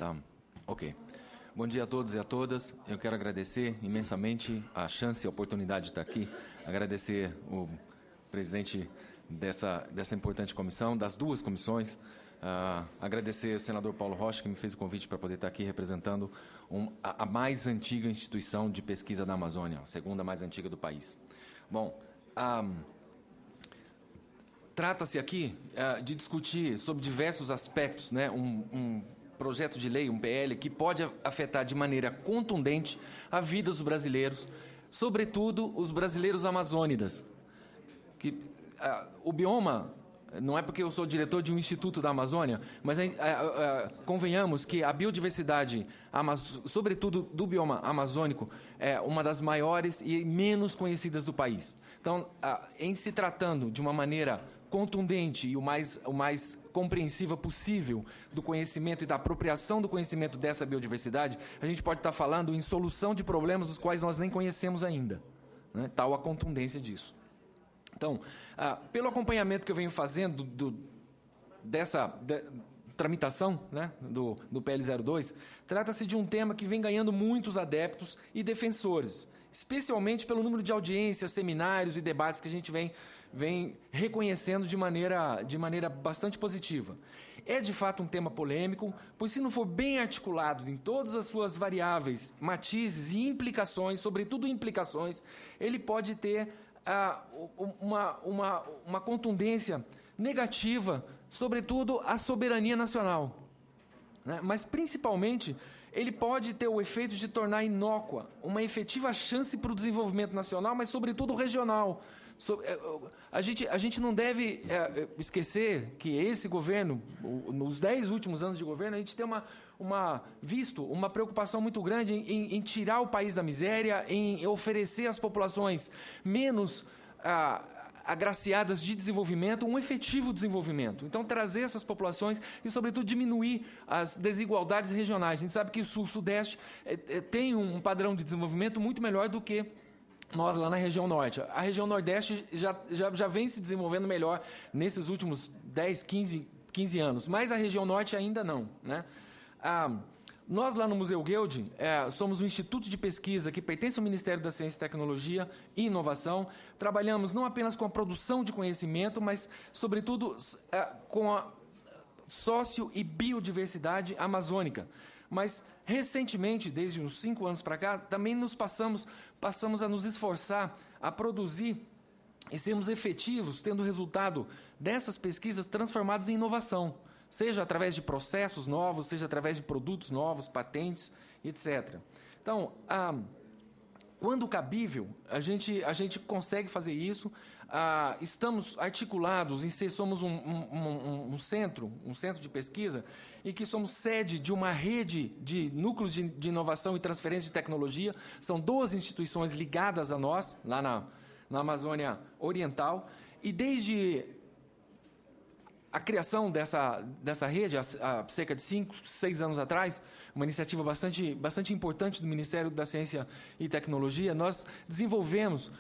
Tá, ok. Bom dia a todos e a todas. Eu quero agradecer imensamente a chance e a oportunidade de estar aqui, agradecer o presidente dessa importante comissão, das duas comissões, agradecer ao senador Paulo Rocha, que me fez o convite para poder estar aqui representando a mais antiga instituição de pesquisa da Amazônia, a segunda mais antiga do país. Bom, trata-se aqui de discutir sobre diversos aspectos, né, um projeto de lei, um PL, que pode afetar de maneira contundente a vida dos brasileiros, sobretudo os brasileiros amazônidas. O bioma, não é porque eu sou diretor de um instituto da Amazônia, mas convenhamos que a biodiversidade, sobretudo do bioma amazônico, é uma das maiores e menos conhecidas do país. Então, em se tratando de uma maneira contundente e o mais compreensiva possível do conhecimento e da apropriação do conhecimento dessa biodiversidade, a gente pode estar falando em solução de problemas os quais nós nem conhecemos ainda, né? Tal a contundência disso. Então, pelo acompanhamento que eu venho fazendo dessa tramitação, né, do PL 02, trata-se de um tema que vem ganhando muitos adeptos e defensores, especialmente pelo número de audiências, seminários e debates que a gente vem reconhecendo de maneira bastante positiva. É, de fato, um tema polêmico, pois se não for bem articulado em todas as suas variáveis, matizes e implicações, sobretudo implicações, ele pode ter uma contundência negativa, sobretudo à soberania nacional, né? Mas, principalmente, ele pode ter o efeito de tornar inócua uma efetiva chance para o desenvolvimento nacional, mas, sobretudo, regional. A gente não deve esquecer que esse governo, nos 10 últimos anos de governo, a gente tem visto uma preocupação muito grande em tirar o país da miséria, em oferecer às populações menos agraciadas de desenvolvimento, um efetivo desenvolvimento. Então, trazer essas populações e, sobretudo, diminuir as desigualdades regionais. A gente sabe que o Sul e o Sudeste tem um padrão de desenvolvimento muito melhor do que nós lá na região Norte. A região Nordeste já vem se desenvolvendo melhor nesses últimos 10, 15 anos, mas a região Norte ainda não, né? Nós lá no Museu Guild somos um instituto de pesquisa que pertence ao Ministério da Ciência, Tecnologia e Inovação. Trabalhamos não apenas com a produção de conhecimento, mas, sobretudo, com a sócio- e biodiversidade amazônica. Mas, recentemente, desde uns 5 anos para cá, também passamos a nos esforçar a produzir e sermos efetivos, tendo o resultado dessas pesquisas transformadas em inovação, seja através de processos novos, seja através de produtos novos, patentes, etc. Então, quando cabível, a gente consegue fazer isso. Estamos articulados somos um centro de pesquisa e que somos sede de uma rede de núcleos de inovação e transferência de tecnologia. São 12 instituições ligadas a nós, lá na Amazônia Oriental, e desde a criação dessa rede, há cerca de 5, 6 anos atrás, uma iniciativa bastante importante do Ministério da Ciência e Tecnologia, nós desenvolvemos,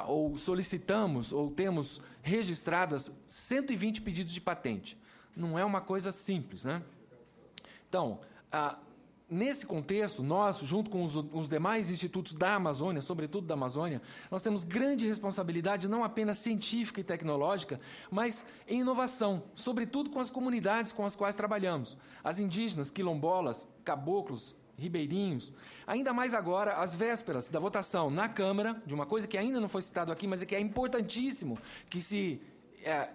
ou solicitamos, ou temos registradas 120 pedidos de patente. Não é uma coisa simples, né? Então, nesse contexto, nós, junto com os demais institutos da Amazônia, sobretudo da Amazônia, nós temos grande responsabilidade, não apenas científica e tecnológica, mas em inovação, sobretudo com as comunidades com as quais trabalhamos. As indígenas, quilombolas, caboclos, ribeirinhos. Ainda mais agora, às vésperas da votação na Câmara, de uma coisa que ainda não foi citado aqui, mas que é importantíssimo que se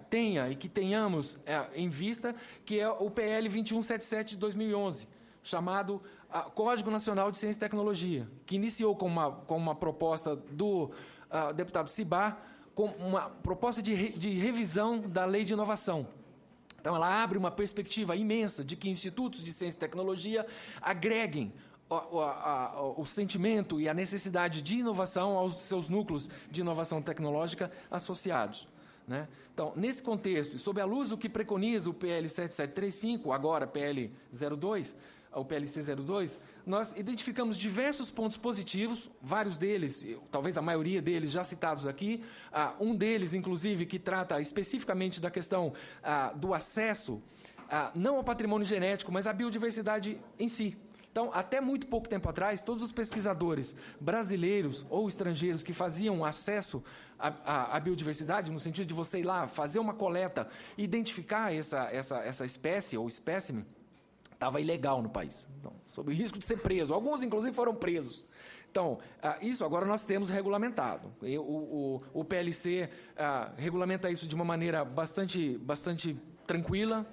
tenha e que tenhamos em vista, que é o PL 2177 de 2011, chamado Código Nacional de Ciência e Tecnologia, que iniciou com uma proposta do deputado Cibá, com uma proposta de revisão da Lei de Inovação. Então, ela abre uma perspectiva imensa de que institutos de ciência e tecnologia agreguem o sentimento e a necessidade de inovação aos seus núcleos de inovação tecnológica associados, né? Então, nesse contexto, e sob a luz do que preconiza o PL 7735, agora PL 02, o PLC 02, nós identificamos diversos pontos positivos, vários deles, talvez a maioria deles já citados aqui, um deles, inclusive, que trata especificamente da questão do acesso não ao patrimônio genético, mas à biodiversidade em si. Então, até muito pouco tempo atrás, todos os pesquisadores brasileiros ou estrangeiros que faziam acesso à biodiversidade, no sentido de você ir lá, fazer uma coleta e identificar essa espécie ou espécime, estava ilegal no país, então, sob o risco de ser preso. Alguns, inclusive, foram presos. Então, isso agora nós temos regulamentado. O PLC regulamenta isso de uma maneira bastante tranquila,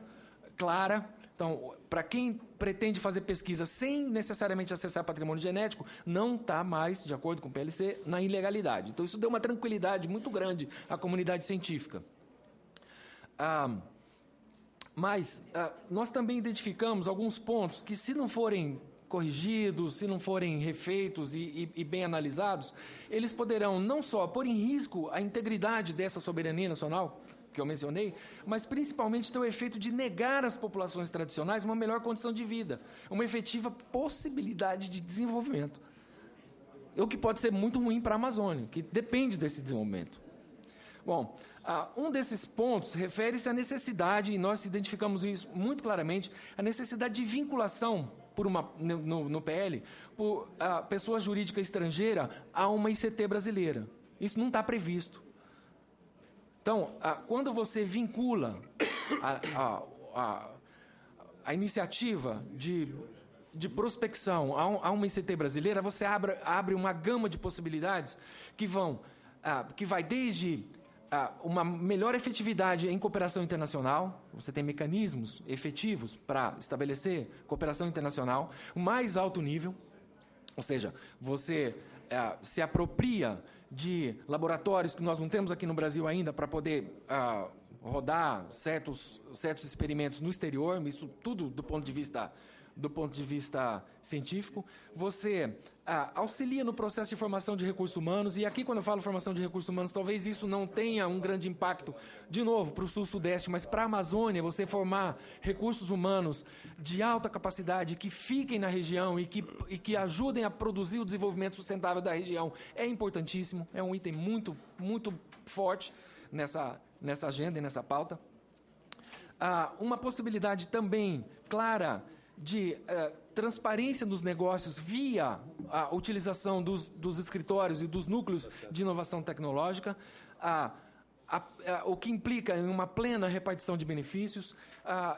clara. Então, para quem pretende fazer pesquisa sem necessariamente acessar patrimônio genético, não está mais, de acordo com o PLC, na ilegalidade. Então, isso deu uma tranquilidade muito grande à comunidade científica. Mas nós também identificamos alguns pontos que, se não forem corrigidos, se não forem refeitos e bem analisados, eles poderão não só pôr em risco a integridade dessa soberania nacional, que eu mencionei, mas principalmente ter o efeito de negar às populações tradicionais uma melhor condição de vida, uma efetiva possibilidade de desenvolvimento. O que pode ser muito ruim para a Amazônia, que depende desse desenvolvimento. Bom, um desses pontos refere-se à necessidade, e nós identificamos isso muito claramente, a necessidade de vinculação no PL por pessoa jurídica estrangeira a uma ICT brasileira. Isso não está previsto. Então, quando você vincula a iniciativa de prospecção a uma ICT brasileira, você abre uma gama de possibilidades que vai desde uma melhor efetividade em cooperação internacional, você tem mecanismos efetivos para estabelecer cooperação internacional, o mais alto nível, ou seja, você se apropria de laboratórios que nós não temos aqui no Brasil ainda para poder rodar certos experimentos no exterior, isso tudo do ponto de vista científico. Você auxilia no processo de formação de recursos humanos, e aqui, quando eu falo formação de recursos humanos, talvez isso não tenha um grande impacto, de novo, para o Sul-Sudeste, mas para a Amazônia, você formar recursos humanos de alta capacidade, que fiquem na região e que ajudem a produzir o desenvolvimento sustentável da região, é importantíssimo, é um item muito, muito forte nessa agenda e nessa pauta. Uma possibilidade também clara de transparência nos negócios via a utilização dos escritórios e dos núcleos de inovação tecnológica, o que implica em uma plena repartição de benefícios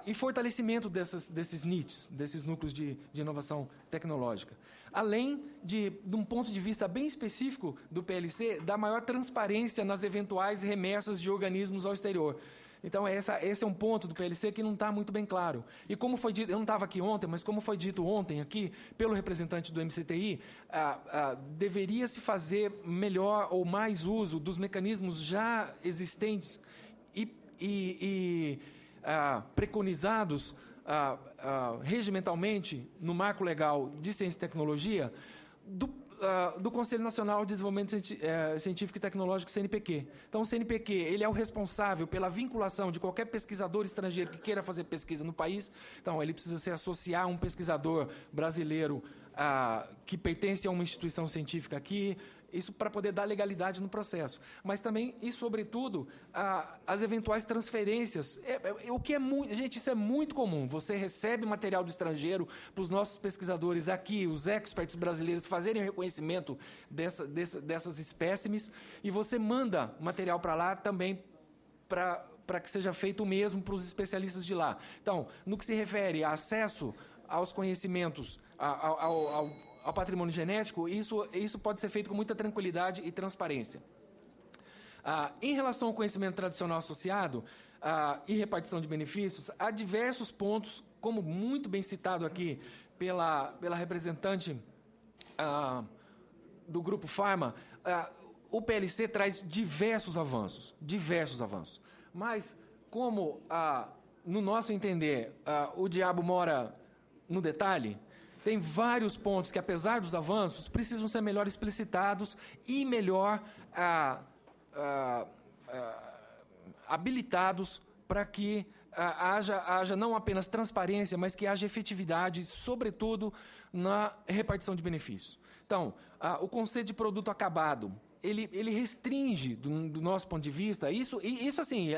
e fortalecimento desses NITs, desses núcleos de inovação tecnológica. Além de um ponto de vista bem específico do PLC, da maior transparência nas eventuais remessas de organismos ao exterior. Então, esse é um ponto do PLC que não está muito bem claro. E como foi dito, eu não estava aqui ontem, mas como foi dito ontem aqui, pelo representante do MCTI, deveria se fazer melhor ou mais uso dos mecanismos já existentes e preconizados regimentalmente no marco legal de ciência e tecnologia do Conselho Nacional de Desenvolvimento Científico e Tecnológico, CNPq. Então, o CNPq ele é o responsável pela vinculação de qualquer pesquisador estrangeiro que queira fazer pesquisa no país. Então, ele precisa se associar a um pesquisador brasileiro que pertence a uma instituição científica aqui, isso para poder dar legalidade no processo. Mas também, e sobretudo, as eventuais transferências. O que é muito... Gente, isso é muito comum. Você recebe material do estrangeiro para os nossos pesquisadores aqui, os experts brasileiros, fazerem o reconhecimento dessas espécimes, e você manda material para lá também para que seja feito o mesmo para os especialistas de lá. Então, no que se refere a acesso aos conhecimentos, ao patrimônio genético, isso pode ser feito com muita tranquilidade e transparência. Em relação ao conhecimento tradicional associado e repartição de benefícios, há diversos pontos, como muito bem citado aqui pela representante do Grupo Pharma, o PLC traz diversos avanços. Mas, como, no nosso entender, o diabo mora no detalhe, tem vários pontos que, apesar dos avanços, precisam ser melhor explicitados e melhor habilitados para que haja não apenas transparência, mas que haja efetividade, sobretudo na repartição de benefícios. Então, o conceito de produto acabado, ele restringe, do nosso ponto de vista, isso assim,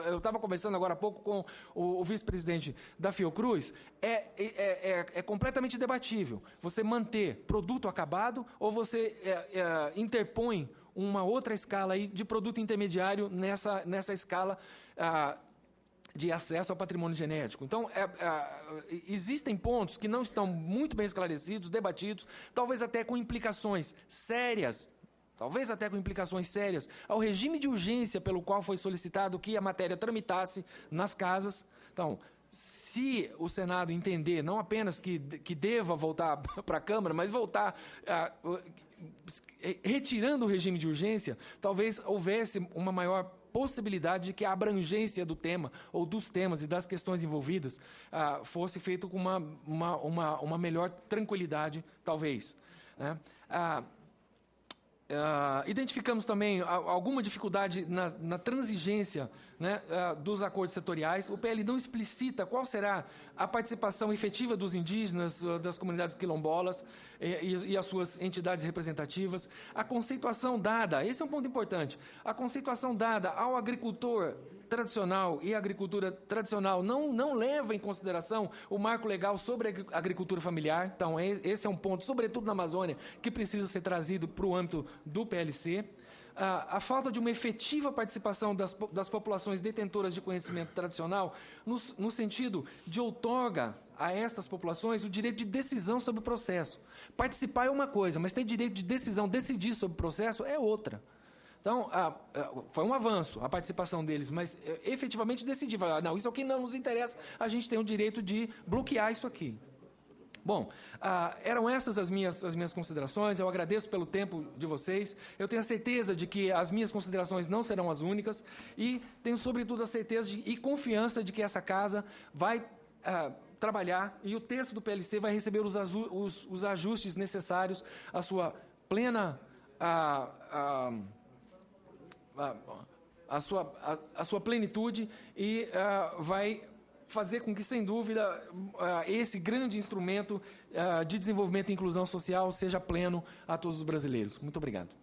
eu estava conversando agora há pouco com o vice-presidente da Fiocruz, é completamente debatível você manter produto acabado ou você interpõe uma outra escala aí de produto intermediário nessa escala de acesso ao patrimônio genético. Então, existem pontos que não estão muito bem esclarecidos, debatidos, talvez até com implicações sérias, ao regime de urgência pelo qual foi solicitado que a matéria tramitasse nas casas. Então, se o Senado entender, não apenas que deva voltar para a Câmara, mas voltar retirando o regime de urgência, talvez houvesse uma maior possibilidade de que a abrangência do tema, ou dos temas e das questões envolvidas, fosse feito com uma melhor tranquilidade, talvez, né? Identificamos também alguma dificuldade na transigência, né, dos acordos setoriais. O PL não explicita qual será a participação efetiva dos indígenas, das comunidades quilombolas e as suas entidades representativas. A conceituação dada, esse é um ponto importante, a conceituação dada ao agricultor tradicional e a agricultura tradicional não leva em consideração o marco legal sobre a agricultura familiar. Então, esse é um ponto, sobretudo na Amazônia, que precisa ser trazido para o âmbito do PLC. A falta de uma efetiva participação das populações detentoras de conhecimento tradicional, no sentido de outorga a estas populações o direito de decisão sobre o processo. Participar é uma coisa, mas ter direito de decisão, decidir sobre o processo, é outra. Então, foi um avanço a participação deles, mas efetivamente decidir, não, isso aqui não nos interessa, a gente tem o direito de bloquear isso aqui. Bom, eram essas as minhas considerações. Eu agradeço pelo tempo de vocês. Eu tenho a certeza de que as minhas considerações não serão as únicas e tenho, sobretudo, a certeza e confiança de que essa casa vai trabalhar e o texto do PLC vai receber os ajustes necessários à sua plena... a sua plenitude e vai fazer com que, sem dúvida, esse grande instrumento de desenvolvimento e inclusão social seja pleno a todos os brasileiros. Muito obrigado.